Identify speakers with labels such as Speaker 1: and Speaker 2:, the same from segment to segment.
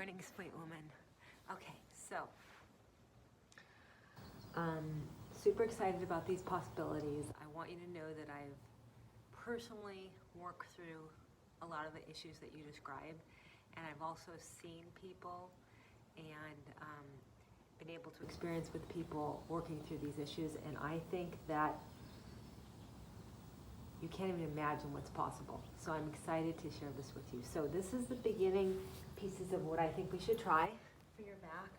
Speaker 1: morning, sweet woman. Okay, so super excited about these possibilities. I want you to know that I've personally worked through a lot of the issues that you described, and I've also seen people and been able to experience with people working through these issues, and I think that you can't even imagine what's possible. So I'm excited to share this with you. So this is the beginning pieces of what I think we should try for your back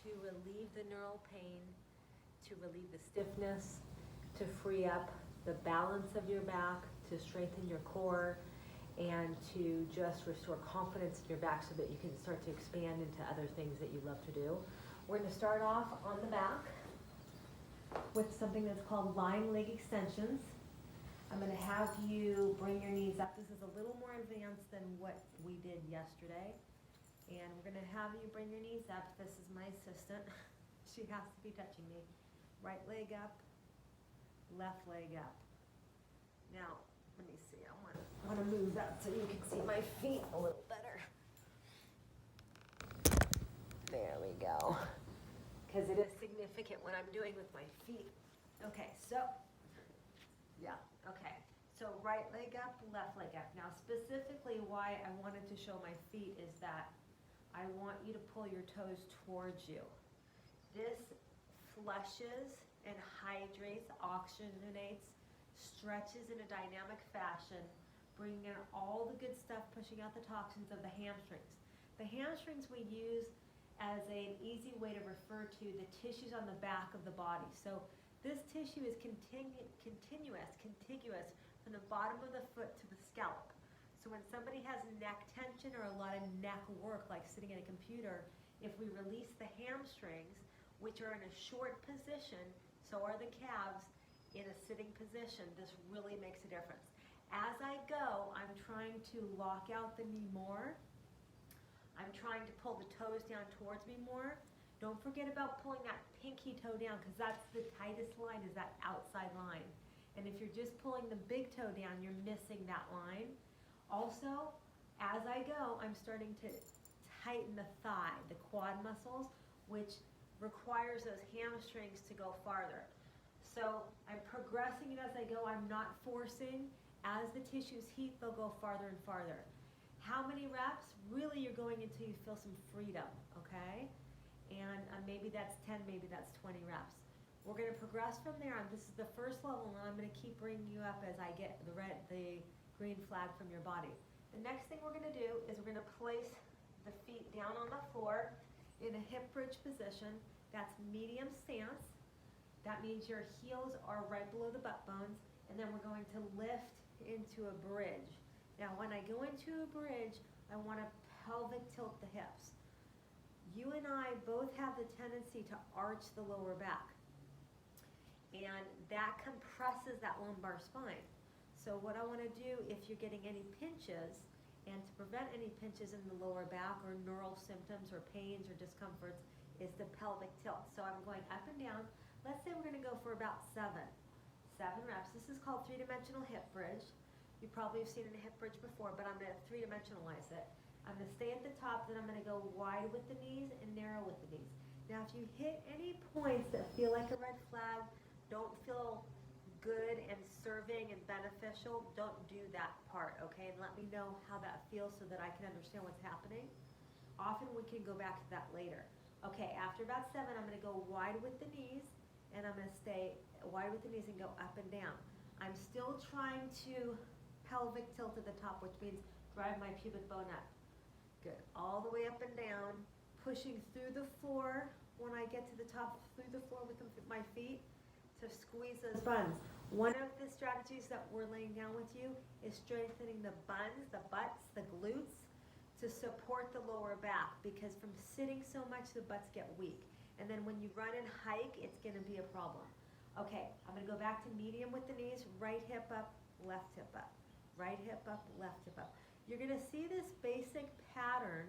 Speaker 1: to relieve the neural pain, to relieve the stiffness, to free up the balance of your back, to strengthen your core, and to just restore confidence in your back so that you can start to expand into other things that you love to do. We're going to start off on the back with something that's called lying leg extensions. I'm going to have you bring your knees up. This is a little more advanced than what we did yesterday. And we're going to have you bring your knees up. This is my assistant. She has to be touching me. Right leg up, left leg up. Now, let me see. I want to move that so you can see my feet a little better. There we go. Because it is significant what I'm doing with my feet. Okay, so, yeah, okay. So right leg up, left leg up. Now specifically why I wanted to show my feet is that I want you to pull your toes towards you. This flushes and hydrates, oxygenates, stretches in a dynamic fashion, bringing in all the good stuff, pushing out the toxins of the hamstrings. The hamstrings we use as an easy way to refer to the tissues on the back of the body. So this tissue is contiguous from the bottom of the foot to the scalp. So when somebody has neck tension or a lot of neck work, like sitting at a computer, if we release the hamstrings, which are in a short position, so are the calves in a sitting position, this really makes a difference. As I go, I'm trying to lock out the knee more. I'm trying to pull the toes down towards me more. Don't forget about pulling that pinky toe down, because that's the tightest line, is that outside line. And if you're just pulling the big toe down, you're missing that line. Also, as I go, I'm starting to tighten the thigh, the quad muscles, which requires those hamstrings to go farther. So I'm progressing it as I go. I'm not forcing. As the tissues heat, they'll go farther and farther. How many reps? Really, you're going until you feel some freedom, okay? And maybe that's 10, maybe that's 20 reps. We're going to progress from there on. This is the first level, and I'm going to keep bringing you up as I get the green flag from your body. The next thing we're going to do is we're going to place the feet down on the floor in a hip bridge position. That's medium stance. That means your heels are right below the butt bones, and then we're going to lift into a bridge. Now, when I go into a bridge, I want to pelvic tilt the hips. You and I both have the tendency to arch the lower back, and that compresses that lumbar spine. So what I want to do, if you're getting any pinches, and to prevent any pinches in the lower back or neural symptoms or pains or discomforts, is the pelvic tilt. So I'm going up and down. Let's say we're going to go for about seven reps. This is called three-dimensional hip bridge. You probably have seen a hip bridge before, but I'm going to three-dimensionalize it. I'm going to stay at the top, then I'm going to go wide with the knees and narrow with the knees. Now, if you hit any points that feel like a red flag, don't feel good and serving and beneficial, don't do that part, okay? And let me know how that feels so that I can understand what's happening. Often we can go back to that later. Okay, after about 7, I'm going to go wide with the knees, and I'm going to stay wide with the knees and go up and down. I'm still trying to pelvic tilt at the top, which means drive my pubic bone up. Good. All the way up and down, pushing through the floor when I get to the top, through the floor with my feet to squeeze those buns. One of the strategies that we're laying down with you is strengthening the buns, the butts, the glutes to support the lower back, because from sitting so much, the butts get weak. And then when you run and hike, it's going to be a problem. Okay, I'm going to go back to medium with the knees, right hip up, left hip up, right hip up, left hip up. You're going to see this basic pattern,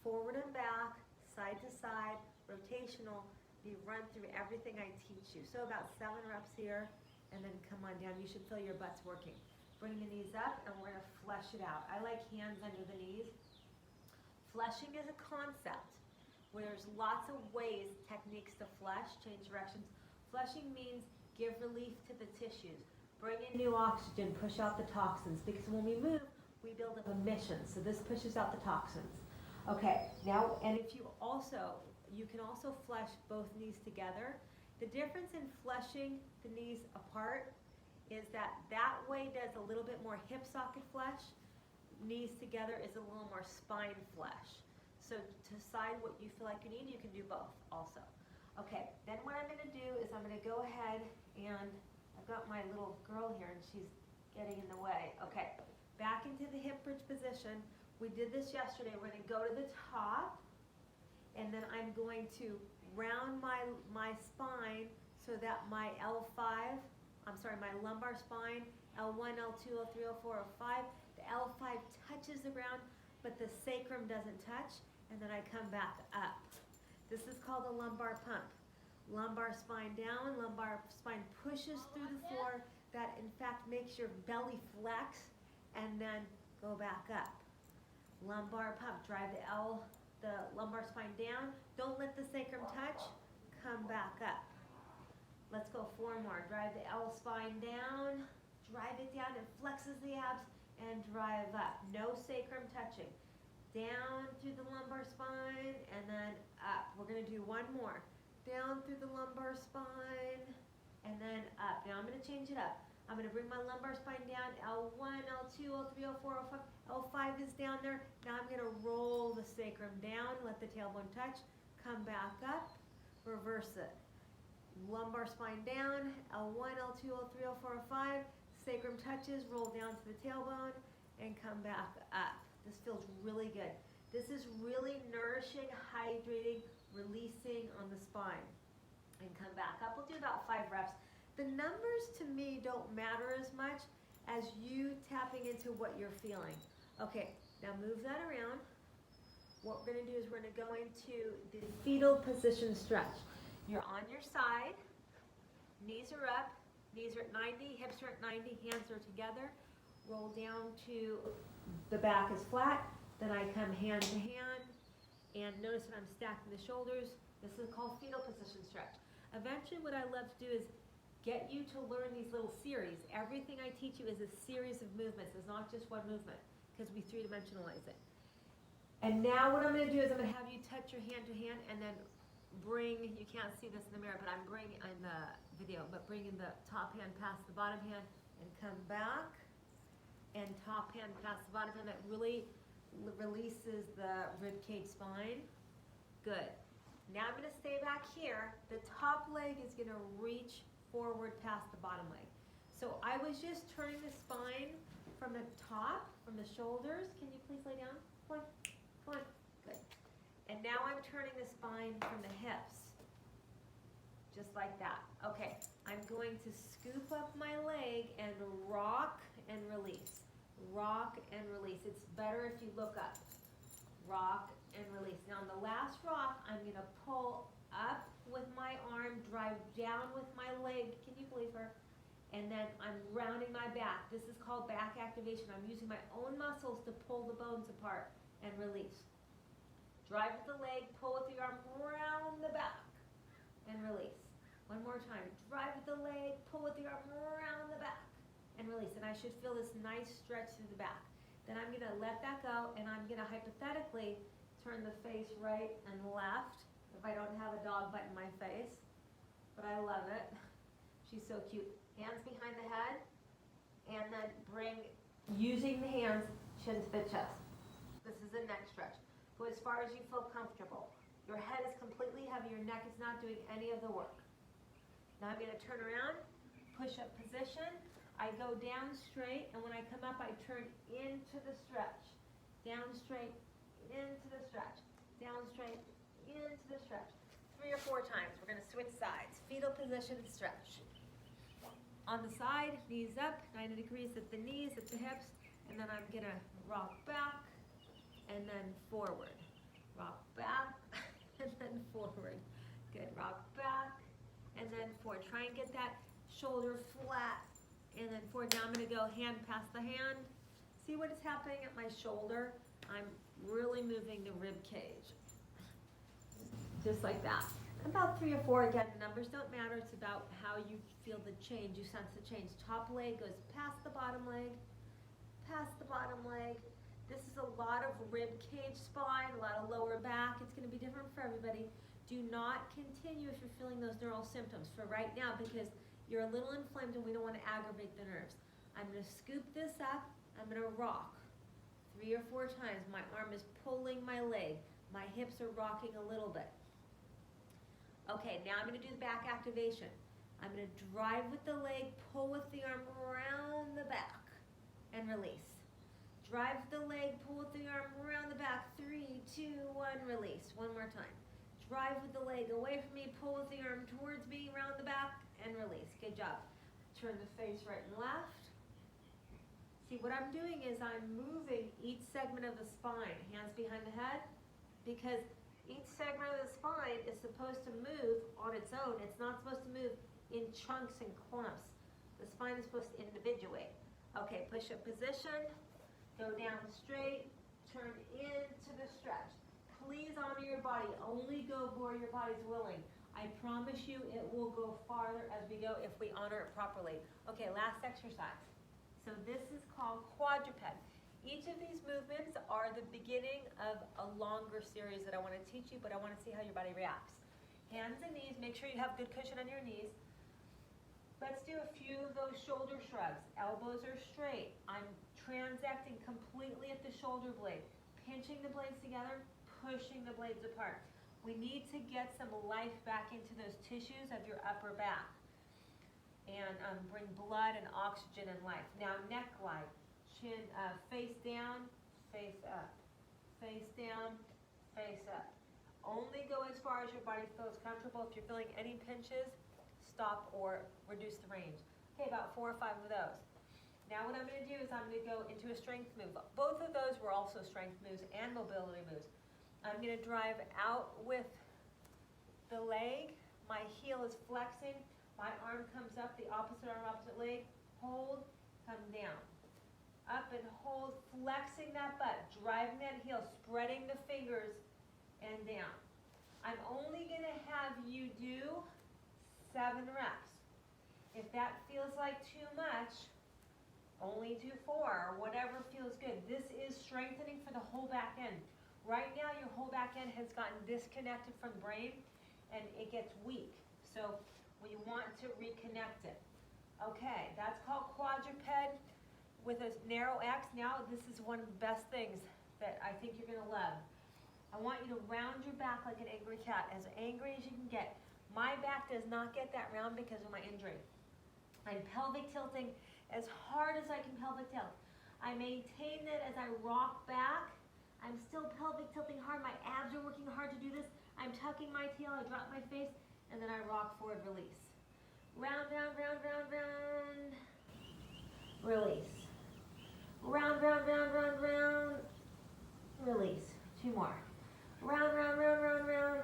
Speaker 1: forward and back, side to side, rotational, be run through everything I teach you. So about 7 reps here, and then come on down. You should feel your butts working. Bring the knees up, and we're going to flesh it out. I like hands under the knees. Fleshing is a concept where there's lots of ways, techniques to flesh, change directions. Fleshing means give relief to the tissues, bring in new oxygen, push out the toxins, because when we move, we build up emissions, so this pushes out the toxins. Okay, now, and if you can also flesh both knees together. The difference in fleshing the knees apart is that way does a little bit more hip socket flesh, knees together is a little more spine flesh. So to decide what you feel like you need, you can do both also. Okay, then what I'm gonna do is I'm gonna go ahead and I've got my little girl here and she's getting in the way. Okay, back into the hip bridge position. We did this yesterday. We're gonna go to the top and then I'm going to round my spine so that my my lumbar spine, L1, L2, L3, L4, L5, the L5 touches the ground, but the sacrum doesn't touch, and then I come back up. This is called a lumbar pump. Lumbar spine down, lumbar spine pushes through the floor. That in fact makes your belly flex, and then go back up. Lumbar pump, drive the lumbar spine down. Don't let the sacrum touch, come back up. Let's go 4 more. Drive the L spine down, drive it down, it flexes the abs, and drive up. No sacrum touching. Down through the lumbar spine, and then up. We're gonna do 1 more. Down through the lumbar spine, and then up. Now I'm gonna change it up. I'm gonna bring my lumbar spine down, L1, L2, L3, L4, L5. L5 is down there. Now I'm gonna roll the sacrum down, let the tailbone touch, come back up, reverse it. Lumbar spine down, L1, L2, L3, L4, L5, sacrum touches, roll down to the tailbone, and come back up. This feels really good. This is really nourishing, hydrating, releasing on the spine. And come back up. We'll do about 5 reps. The numbers to me don't matter as much as you tapping into what you're feeling. Okay, now move that around. What we're gonna do is we're gonna go into the fetal position stretch. You're on your side, knees are up, knees are at 90, hips are at 90, hands are together. Roll down to the back is flat, then I come hand to hand, and notice that I'm stacking the shoulders. This is called fetal position stretch. Eventually what I love to do is get you to learn these little series. Everything I teach you is a series of movements. It's not just one movement, because we 3-dimensionalize it. And now what I'm gonna do is I'm gonna have you touch your hand to hand and then bring, you can't see this in the mirror, but I'm bringing in the video, but bringing the top hand past the bottom hand and come back, and top hand past the bottom hand. That really releases the ribcage spine. Good. Now I'm gonna stay back here. The top leg is gonna reach forward past the bottom leg. So I was just turning the spine from the top, from the shoulders. Can you please lay down? Come on, come on. Good. And now I'm turning the spine from the hips, just like that. Okay, I'm going to scoop up my leg and rock and release. Rock and release. It's better if you look up. Rock and release. Now on the last rock, I'm gonna pull up with my arm, drive down with my leg. Can you believe her? And then I'm rounding my back. This is called back activation. I'm using my own muscles to pull the bones apart and release. Drive with the leg, pull with the arm, round the back, and release. 1 more time. Drive with the leg, pull with the arm, round the back, and release. And I should feel this nice stretch through the back. Then I'm gonna let that go, and I'm gonna hypothetically turn the face right and left if I don't have a dog butt in my face. But I love it. She's so cute. Hands behind the head, and then bring, using the hands, chin to the chest. This is a neck stretch. Go as far as you feel comfortable. Your head is completely heavy, your neck is not doing any of the work. Now I'm gonna turn around, push up position. I go down straight, and when I come up, I turn into the stretch. Down straight, into the stretch. Down straight, into the stretch. 3 or 4 times. We're gonna switch sides. Fetal position stretch. On the side, knees up, 90 degrees at the knees, at the hips, and then I'm gonna rock back, and then forward. Rock back, and then forward. Good, rock back, and then forward. Try and get that shoulder flat, and then forward. Now I'm gonna go hand past the hand. See what is happening at my shoulder? I'm really moving the rib cage. Just like that. About 3 or 4, again, the numbers don't matter, it's about how you feel the change, you sense the change. Top leg goes past the bottom leg, past the bottom leg. This is a lot of rib cage spine, a lot of lower back. It's gonna be different for everybody. Do not continue if you're feeling those neural symptoms for right now because you're a little inflamed and we don't wanna aggravate the nerves. I'm gonna scoop this up, I'm gonna rock 3 or 4 times. My arm is pulling my leg. My hips are rocking a little bit. Okay, now I'm gonna do the back activation. I'm gonna drive with the leg, pull with the arm around the back, and release. Drive the leg, pull with the arm around the back, 3, 2, 1, release. One more time. Drive with the leg away from me, pull with the arm towards me, around the back, and release. Good job. Turn the face right and left. See, what I'm doing is I'm moving each segment of the spine, hands behind the head, because each segment of the spine is supposed to move on its own. It's not supposed to move in chunks and clumps. The spine is supposed to individuate. Okay, push-up position. Go down straight, turn into the stretch. Please honor your body. Only go where your body's willing. I promise you it will go farther as we go if we honor it properly. Okay, last exercise. So this is called quadruped. Each of these movements are the beginning of a longer series that I want to teach you, but I want to see how your body reacts. Hands and knees, make sure you have good cushion on your knees. Let's do a few of those shoulder shrugs. Elbows are straight. I'm transecting completely at the shoulder blade, pinching the blades together, pushing the blades apart. We need to get some life back into those tissues of your upper back and bring blood and oxygen and life. Now neck glide, chin face down, face up, face down, face up. Only go as far as your body feels comfortable. If you're feeling any pinches, stop or reduce the range. Okay, about 4 or 5 of those. Now what I'm going to do is I'm going to go into a strength move. Both of those were also strength moves and mobility moves. I'm going to drive out with the leg. My heel is flexing. My arm comes up, the opposite arm, opposite leg. Hold, come down. Up and hold, flexing that butt, driving that heel, spreading the fingers, and down. I'm only going to have you do 7 reps. If that feels like too much, only do 4 or whatever feels good. This is strengthening for the whole back end. Right now your whole back end has gotten disconnected from the brain and it gets weak. So we want to reconnect it. Okay, that's called quadruped with a narrow X. Now this is one of the best things that I think you're going to love. I want you to round your back like an angry cat, as angry as you can get. My back does not get that round because of my injury. I'm pelvic tilting as hard as I can pelvic tilt. I maintain that as I rock back. I'm still pelvic tilting hard. My abs are working hard to do this. I'm tucking my tail, I drop my face, and then I rock forward, release. Round, round, round, round, round. Release. Round, round, round, round, round. Release. 2 more. Round, round, round, round, round.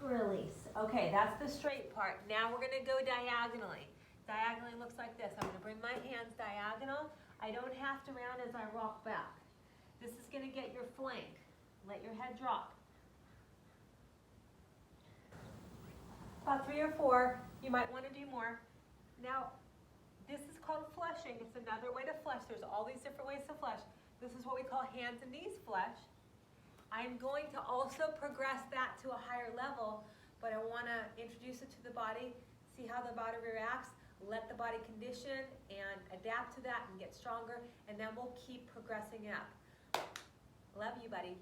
Speaker 1: Release. Okay, that's the straight part. Now we're going to go diagonally. Diagonally looks like this. I'm going to bring my hands diagonal. I don't have to round as I rock back. This is going to get your flank. Let your head drop. About 3 or 4. You might want to do more. Now, this is called flushing. It's another way to flush. There's all these different ways to flush. This is what we call hands and knees flush. I'm going to also progress that to a higher level, but I want to introduce it to the body, see how the body reacts, let the body condition and adapt to that and get stronger, and then we'll keep progressing up. Love you, buddy.